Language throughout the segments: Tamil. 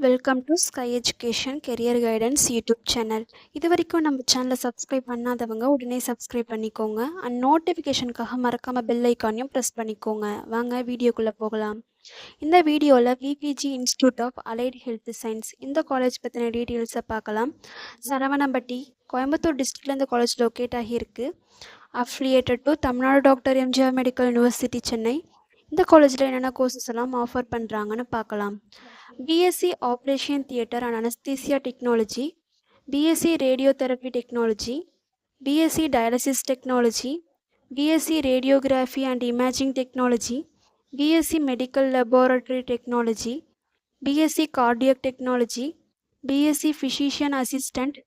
Welcome to sky education career guidance YouTube channel. இது வரைக்கும் நம்ம சேனலை சப்ஸ்கிரைப் பண்ணாதவங்க உடனே சப்ஸ்கிரைப் பண்ணிக்கோங்க. அண்ட் நோட்டிஃபிகேஷனுக்காக மறக்காமல் பெல் ஐக்கானையும் ப்ரெஸ் பண்ணிக்கோங்க. வாங்க வீடியோக்குள்ளே போகலாம். இந்த வீடியோவில் VPG institute of allied health science இந்த காலேஜ் பற்றின டீட்டெயில்ஸை பார்க்கலாம். சரவணம்பட்டி கோயம்புத்தூர் டிஸ்ட்ரிக்டில் இந்த காலேஜ் லொக்கேட் ஆகியிருக்கு. Affiliated to Tamil Nadu doctor MGR medical university Chennai. இந்த காலேஜில் என்னென்ன கோர்சஸ் எல்லாம் ஆஃபர் பண்ணுறாங்கன்னு பார்க்கலாம். BSc operation theatre and anaesthesia technology, BSc radiotherapy technology, BSc dialysis technology, BSc radiography and imaging technology, BSc medical laboratory technology, BSc cardiac technology, BSc physician assistant,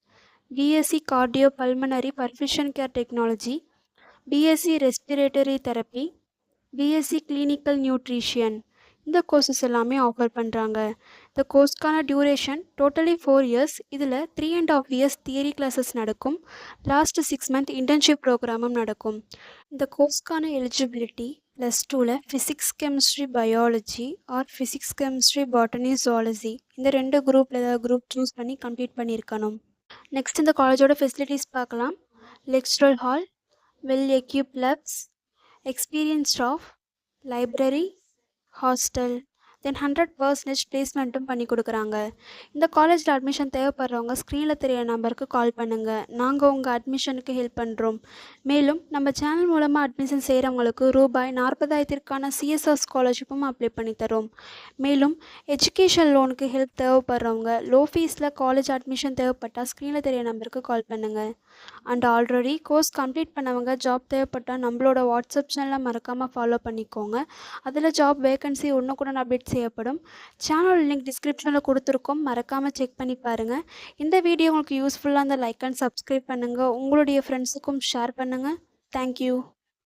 BSc cardio pulmonary perfusion care technology, BSc respiratory therapy, BSc clinical nutrition. இந்த கோர்சஸ் எல்லாமே ஆஃபர் பண்ணுறாங்க. இந்த கோர்ஸ்க்கான டியூரேஷன் டோட்டலி 4 இயர்ஸ். இதில் 3.5 இயர்ஸ் தியரி கிளாஸஸ் நடக்கும். லாஸ்ட் 6 மந்த் இன்டர்ன்ஷிப் ப்ரோக்ராமும் நடக்கும். இந்த கோர்ஸ்க்கான எலிஜிபிலிட்டி +2ல் physics chemistry biology or physics chemistry botany zoology இந்த 2 குரூப்பில் ஏதாவது குரூப் சூஸ் பண்ணி கம்ப்ளீட் பண்ணியிருக்கணும். நெக்ஸ்ட் இந்த காலேஜோட ஃபெசிலிட்டிஸ் பார்க்கலாம். Lecture hall, well equipped labs, experience staff, library, hostel, then 100% பிளேஸ்மெண்ட்டும் பண்ணி கொடுக்குறாங்க. இந்த காலேஜில் அட்மிஷன் தேவைப்படுறவங்க ஸ்க்ரீனில் தெரிய நம்பருக்கு கால் பண்ணுங்கள். நாங்கள் உங்கள் அட்மிஷனுக்கு ஹெல்ப் பண்ணுறோம். மேலும் நம்ம சேனல் மூலமாக அட்மிஷன் செய்கிறவங்களுக்கு ரூபாய் 40,000க்கான சிஎஸ்ஆர் ஸ்காலர்ஷிப்பும் அப்ளை பண்ணி தரோம். மேலும் எஜுகேஷன் லோனுக்கு ஹெல்ப் தேவைப்படுறவங்க லோ ஃபீஸில் காலேஜ் அட்மிஷன் தேவைப்பட்டால் ஸ்க்ரீனில் தெரிய நம்பருக்கு கால் பண்ணுங்கள். அண்ட் ஆல்ரெடி கோர்ஸ் கம்ப்ளீட் பண்ணவங்க ஜாப் தேவைப்பட்டால் நம்மளோட வாட்ஸ்அப் சேனலில் மறக்காமல் ஃபாலோ பண்ணிக்கோங்க. அதில் ஜாப் வேகன்சி உடனுக்குடன் அப்டேட் செய்யப்படும். சேனல் லிங்க் டிஸ்கிரிப்ஷனில் கொடுத்துருக்கோம், மறக்காமல் செக் பண்ணி பாருங்கள். இந்த வீடியோ உங்களுக்கு யூஸ்ஃபுல்லாக இருந்தால் லைக் அண்ட் சப்ஸ்கிரைப் பண்ணுங்கள். உங்களுடைய ஃப்ரெண்ட்ஸுக்கும் ஷேர் பண்ணுங்கள். தேங்க்யூ.